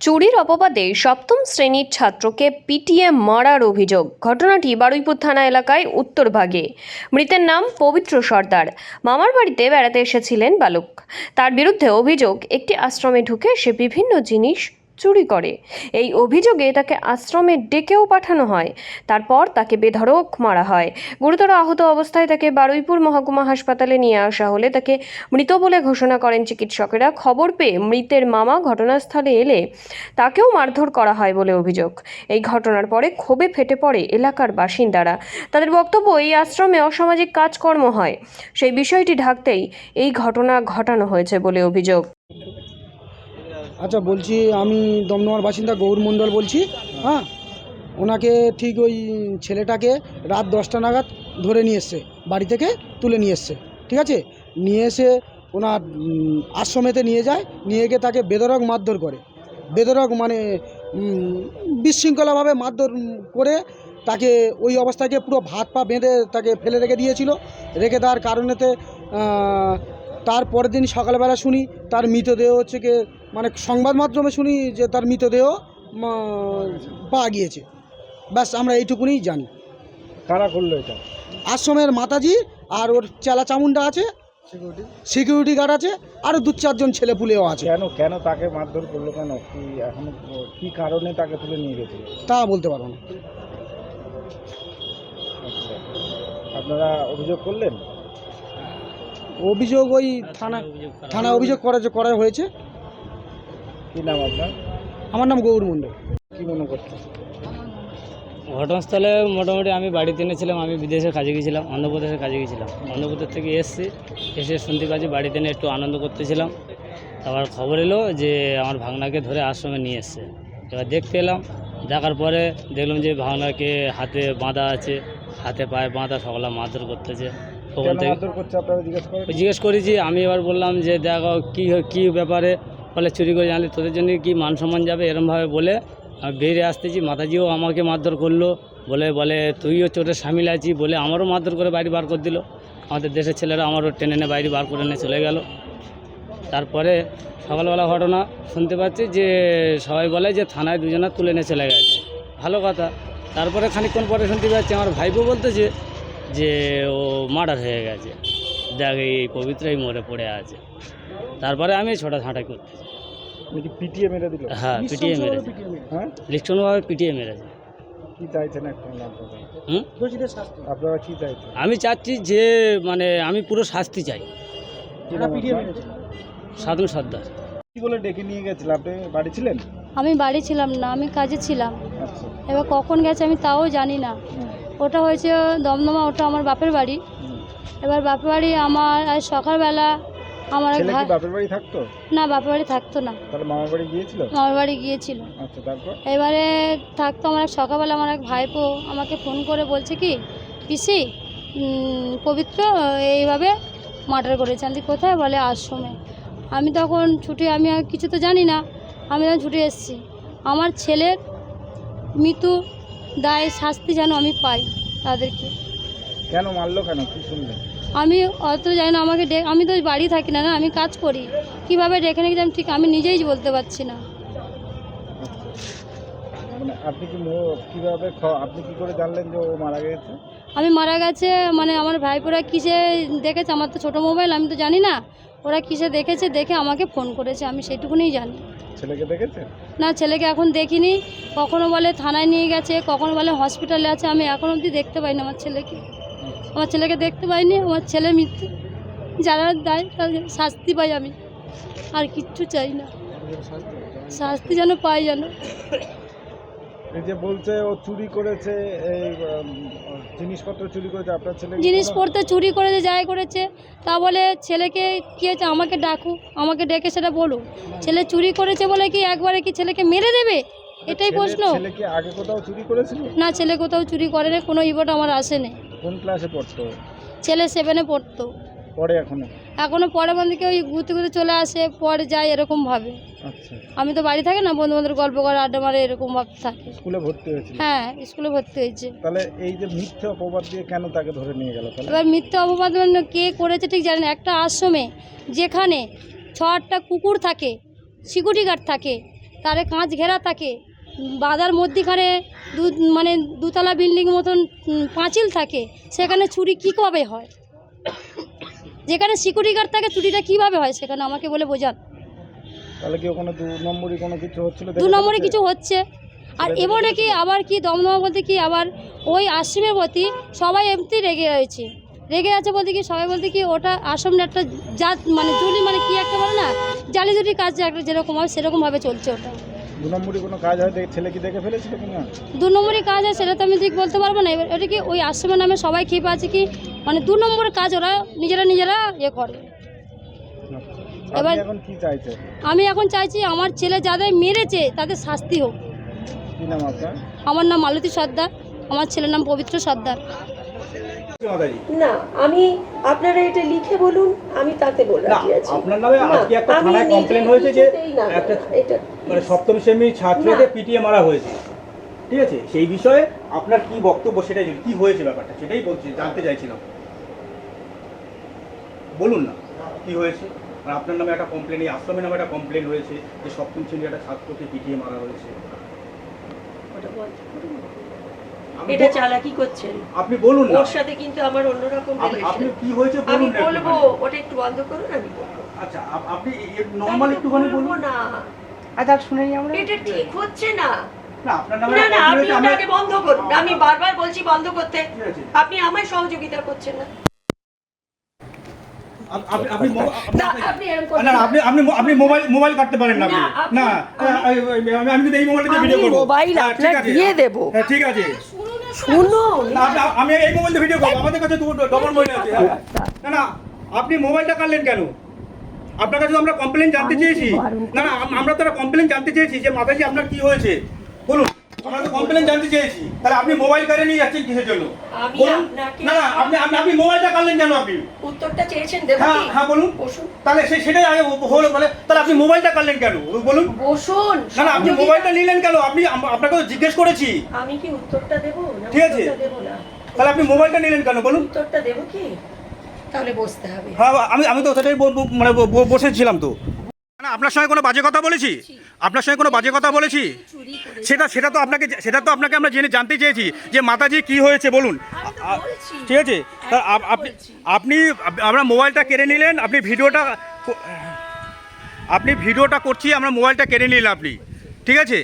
চুরির অপবাদে সপ্তম শ্রেণীর ছাত্রকে পিটিয়ে মারার অভিযোগ। ঘটনাটি বারুইপুর থানা এলাকায় উত্তরভাগে। মৃতের নাম পবিত্র সর্দার। মামার বাড়িতে বেড়াতে এসেছিলেন বালক। তার বিরুদ্ধে অভিযোগ, একটি আশ্রমে ঢুকে সে বিভিন্ন জিনিস চুরি করে। এই অভিযোগে তাকে আশ্রমে ডেকেও পাঠানো হয়। তারপর তাকে বেধড়ক মারা হয়। গুরুতর আহত অবস্থায় তাকে বারুইপুর মহকুমা হাসপাতালে নিয়ে আসা হলে তাকে মৃত বলে ঘোষণা করেন চিকিৎসকেরা। খবর পেয়ে মৃতের মামা ঘটনাস্থলে এলে তাকেও মারধর করা হয় বলে অভিযোগ। এই ঘটনার পরে ক্ষোভে ফেটে পড়ে এলাকার বাসিন্দারা। তাদের বক্তব্য, এই আশ্রমে অসামাজিক কাজকর্ম হয়, সেই বিষয়টি ঢাকতেই এই ঘটনা ঘটানো হয়েছে বলে অভিযোগ। আচ্ছা, বলছি আমি দমদমার বাসিন্দা গৌর মণ্ডল বলছি। হ্যাঁ, ওনাকে ঠিক ওই ছেলেটাকে রাত 10টা নাগাদ ধরে নিয়ে এসছে, বাড়ি থেকে তুলে নিয়ে এসছে। ঠিক আছে, নিয়ে এসে ওনার আশ্রমেতে নিয়ে যায়, নিয়ে গিয়ে তাকে বেধড়ক মারধর করে। বেধড়ক মানে বিশৃঙ্খলাভাবে মারধর করে তাকে ওই অবস্থাকে পুরো হাত পা বেঁধে তাকে ফেলে রেখে দিয়েছিল। রেখে দেওয়ার কারণেতে তার পরের দিন সকালবেলা শুনি তার মৃতদেহ হচ্ছে কি, মানে সংবাদ মাধ্যমে শুনি যে তার মৃতদেহ পাওয়া গিয়েছে। ব্যাস, আমরা এইটুকুনি জানি। কারা করলো এটা? আশ্রমের মাতাজি আর ওর চেলা চামুন্ডা আছে, সিকিউরিটি গার্ড আছে, আরও 2-4 জন ছেলে পুলেও আছে। কেন তাকে মারধর করলো? কেন, কি এখনো কি কারণে তাকে তুলে নিয়ে গেছিল তা বলতে পারবো না। আচ্ছা, আপনারা অভিযোগ করলেন? অভিযোগ ওই থানা অভিযোগ করা হয়েছে। কি নাম আপনার? আমার নাম গৌর মণ্ডল। কি মনে করছেন? ঘটনাস্থলে মোটামুটি আমি বাড়িতে এনেছিলাম, আমি বিদেশের কাজে গেছিলাম, অন্ধ্রপ্রদেশের কাজে গেছিলাম। অন্ধ্রপ্রদেশ থেকে এসে শুনতে পাচ্ছি বাড়িতে এনে একটু আনন্দ করতেছিলাম। আবার খবর এলো যে আমার ভাগনাকে ধরে আশ্রমে নিয়ে এসছে। এবার দেখতে এলাম, দেখার পরে দেখলাম যে ভাগনাকে হাতে বাঁধা আছে, হাতে পায়ে বাঁধা, সকলে মারধর করতেছে। ওখান থেকে জিজ্ঞেস করেছি আমি। এবার বললাম যে দেখো কী ব্যাপারে, বলে চুরি করে জানলে তোদের জন্য কি মান সম্মান যাবে, এরমভাবে বলে আমি বেরিয়ে আসতেছি। মাতাজিও আমাকে মারধর করলো, বলে তুইও চোরের সামিল আছি বলে আমারও মারধর করে বাইরে বার করে দিল। আমাদের দেশের ছেলেরা আমারও টেনে এনে বাইরে বার করে নিয়ে চলে গেল। তারপরে সকালবেলা ঘটনা শুনতে পাচ্ছি যে সবাই বলে যে থানায় দুজনা তুলে নিয়ে চলে গেছে। ভালো কথা। তারপরে খানিকক্ষণ পরে শুনতে পাচ্ছি আমার ভাইপো বলতেছে যে ও মার্ডার হয়ে গেছে, দেখ এই পবিত্রই মরে পড়ে আছে। তারপরে আমি ছোটাছাঁটা করতেছি। পিটিয়ে মেরে দিল? হ্যাঁ, পিটিয়ে মেরেছে। হ্যাঁ, লিখনভাবে পিটিয়ে মেরেছে। কি চাইছেন এখন আপনারা? কি চাইছেন? আমি চাচ্ছি যে আমি পুরো শাস্তি চাই। সাধু সর্দার। কি বলে ডেকে নিয়ে গেছিল? আপনি বাড়ি ছিলেন? আমি বাড়ি ছিলাম না, আমি কাজে ছিলাম। আচ্ছা। এবার কখন গেছে আমি তাও জানি না। ওটা হয়েছে দমদমা, ওটা আমার বাপের বাড়ি। এবার বাপের বাড়ি আমার আজ সকালবেলা আমার এক ভাই। বাপের বাড়ি থাকতো না, বাপের বাড়ি থাকতো না। তাহলে মামার বাড়ি গিয়েছিল? মামার বাড়ি গিয়েছিল। আচ্ছা, তারপর? এবারে থাকতো আমার সকালবেলা আমার এক ভাইপো আমাকে ফোন করে বলছে কি, পিসি পবিত্র এইভাবে মার্ডার করেছে। আমি কোথায়? বলে আশ্রমে। আমি তখন ছুটে, আমি আর কিছু তো জানি না, আমি তখন ছুটে এসেছি। আমার ছেলের মৃত্যু দায় শাস্তি যেন আমি পাই তাদেরকে। কেন মারলো? কেন, কি শুনলেন? আমি অত জানি না, আমাকে আমি তো বাড়ি থাকি না, আমি কাজ করি। কীভাবে ডেকে নিয়ে আমি ঠিক আমি নিজেই বলতে পারছি না। আপনি কিভাবে, আপনি কি করে জানলেন যে ও মারা গেছে? আমি মারা গেছে আমার ভাইপোরা কিসে দেখেছে, আমার তো ছোটো মোবাইল, আমি তো জানি না। ওরা কিসে দেখেছে, দেখে আমাকে ফোন করেছে, আমি সেইটুকুনিই জানি। ছেলেকে দেখেছে? না, ছেলেকে এখন দেখিনি। কখনো বলে থানায় নিয়ে গেছে, কখনো বলে হসপিটালে আছে। আমি এখন অবধি দেখতে পাইনি আমার ছেলেকে দেখতে পাইনি। আমার ছেলের মৃত্যু যারা দায় তাদের শাস্তি পাই আমি, আর কিচ্ছু চাই না। শাস্তি যেন পাই যেন। এই যে বলছে ও চুরি করেছে, এই জিনিসপত্র চুরি করেছে, আপনার ছেলে জিনিসপত্র চুরি করেছে, যাই করেছে তা বলে ছেলেকে কী হয়েছে আমাকে ডাকুক, আমাকে ডেকে সেটা বলুক। ছেলে চুরি করেছে বলে কি একবারে কি ছেলেকে মেরে দেবে? এটাই প্রশ্ন। ছেলে কি আগে কোথাও চুরি করেছিল? না, ছেলে কোথাও চুরি করে না, কোনো ইভোট আমার আসেনি। কোন ক্লাসে পড়তো? ছেলে 7-এ পড়তো। পড়ে এখনো পরে আমাদেরকে ওই ঘুরতে চলে আসে, পরে যায় এরকমভাবে। আচ্ছা। আমি তো বাড়ি থাকি না, বন্ধু বান্ধব গল্প করে আড্ডা মারে এরকম ভাবে থাকে। স্কুলে ভর্তি হয়েছিল? হ্যাঁ, স্কুলে ভর্তি হয়েছে। তাহলে এই যে মিথ্যে অপবাদ দিয়ে কেন তাকে ধরে নিয়ে গেল? এবার মিথ্যে অপবাদ কে করেছে ঠিক জানি না। একটা আশ্রমে যেখানে 6-8টা কুকুর থাকে, সিকিউরিটি গার্ড থাকে, তারে কাঁচ ঘেরা থাকে, বাধার মধ্যিখানে মানে দুতলা বিল্ডিং মতন পাঁচিল থাকে, সেখানে চুরি কীভাবে হয়? যেখানে সিকিউরিটি গার্ড থাকে চুরিটা কীভাবে হয় সেখানে আমাকে বলে বোঝান। তাহলে কি ওখানে 2 নম্বরই কোনো কিছু হচ্ছিল? 2 নম্বরে কিছু হচ্ছে। আর এবারে কি আবার কি দমদমা বলতে কি আবার ওই আশ্রমের প্রতি সবাই এমনি রেগে আছে বলতে কি সবাই বলতে কি ওটা আশ্রমের একটা জাত মানে জুলি মানে কি একটা বলে না জালিজুরি কাজ একটা যেরকম হয় সেরকমভাবে চলছে ওটা। 2 নম্বরই কোনো কাজ হয় ছেলে কি দেখে ফেলেছিল কি না? 2 নম্বরই কাজ হয় সেটা তো আমি ঠিক বলতে পারবো না। এবার এটা কি ওই আশ্রমের নামে সবাই খেপে আছে কি মানে 2 নম্বরের কাজ ওরা নিজেরা ইয়ে করে। এবার আপনি এখন কি চাইছেন? আমি এখন চাইছি আমার ছেলে যাদের মেরেছে তাদের শাস্তি হোক। কি নাম আপনার? আমার নাম মালতী সর্দার, আমার ছেলের নাম পবিত্র সর্দার। না আমি আপনারা এটা লিখে বলুন, আমি তাতে বলে রাজি আছি। আপনার নামে আজকে একটা আমি থানায় নিজে কমপ্লেন হয়েছে যে কিছুতেই না, একটা এটা মানে সপ্তম শ্রেণীর ছাত্রকে না। পিটিয়ে মারা হয়েছে, ঠিক আছে? সেই বিষয়ে আপনার কি বক্তব্য সেটাই কি হয়েছে ব্যাপারটা সেটাই বলছি, জানতে চাইছিলাম। বলুন না কি হয়েছে। আর আপনার নামে একটা কমপ্লেন, এই আশ্রমের নামে একটা কমপ্লেন হয়েছে যে সপ্তম শ্রেণীর একটা ছাত্রকে পিটিয়ে মারা হয়েছে। ওটা বলতে পারুন। আপনি এটা চালাকি করছেন, আপনি বলুন না। ওর সাথে কিন্তু আমার অন্যরকম আপনি রিলেশন। কি হয়েছে আমি বলুন না বলবো একটুখানি। ওটা একটু বন্ধ করুন, আমি বলবো। আচ্ছা আপনি নরমাল একটুখানি বলবো বলুন না, আচ্ছা শুনেই আমরা এটা ঠিক হচ্ছে না। না। আপনার নামে না একটা না complaint আপনি হয়েছে, ওটাকে বন্ধ করুন, আমি বারবার বলছি বন্ধ করতে, ঠিক আছে। আপনি আমায় সহযোগিতা করছেন না। আপনি এরকম করছেন না না। আপনি মোবাইল কাটতে পারেন না আপনি। না, আপনি- না আমি কিন্তু এই মোবাইলটা আমি ভিডিও করব। মোবাইল হ্যাঁ, ঠিক আপনাকে আছে। দিয়ে দেবো। হ্যাঁ ঠিক আছে। শুনুন, না, আমি এই মোবাইলটা ভিডিও করব। আমাদের কাছে ডবল মোবাইল আছে। হ্যাঁ। না আপনি মোবাইলটা কাটলেন কেন? আপনার কাছে তো আমরা কমপ্লেইন জানতে চেয়েছি। না আমরা তো কমপ্লেইন জানতে চেয়েছি যে মাতাজি আপনার কি হয়েছে বলুন। আমরা তো কমপ্লেইন জানতে চেয়েছি। তাহলে আপনি মোবাইল কেড়ে নিয়ে যাচ্ছেন কিসের জন্য? আমি বলুন। আপনাকে- না আপনি মোবাইলটা কাটলেন কেন আপনি? উত্তরটা চেয়েছেন দেবো হ্যাঁ কি? হ্যাঁ বলুন। বসুন, তাহলে সেটাই আগে হলো বলে তাহলে আপনি মোবাইলটা কাটলেন কেন বলুন। বসুন। না আপনি মোবাইলটা নিলেন কেন? আপনাকে তো জিজ্ঞেস করেছি। আমি কি উত্তরটা দেবো না? ঠিক আছে। উত্তরটা দেবো না। তাহলে আপনি মোবাইলটা নিলেন কেন বলুন। উত্তরটা দেবো কি? তাহলে বসতে হবে। হ্যাঁ আমি তো সেটাই মানে বসেছিলাম তো। না আপনার সঙ্গে কোনো বাজে কথা বলেছি? আপনার সঙ্গে কোনো বাজে কথা বলেছি? চুরি করে সেটা তো আপনাকে আমরা জানতে চেয়েছি যে মাতাজি কি হয়েছে বলুন। বলছি। ঠিক আছে। তা আপনি আমরা মোবাইলটা কেড়ে নিলেন, আপনি ভিডিওটা করছি, আমরা মোবাইলটা কেড়ে নিলেন আপনি, ঠিক আছে?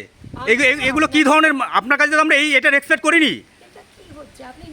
এগুলো কি ধরনের? আপনার কাছে তো আমরা এটার এক্সপেক্ট করিনি। এটা কি হচ্ছে? আপনি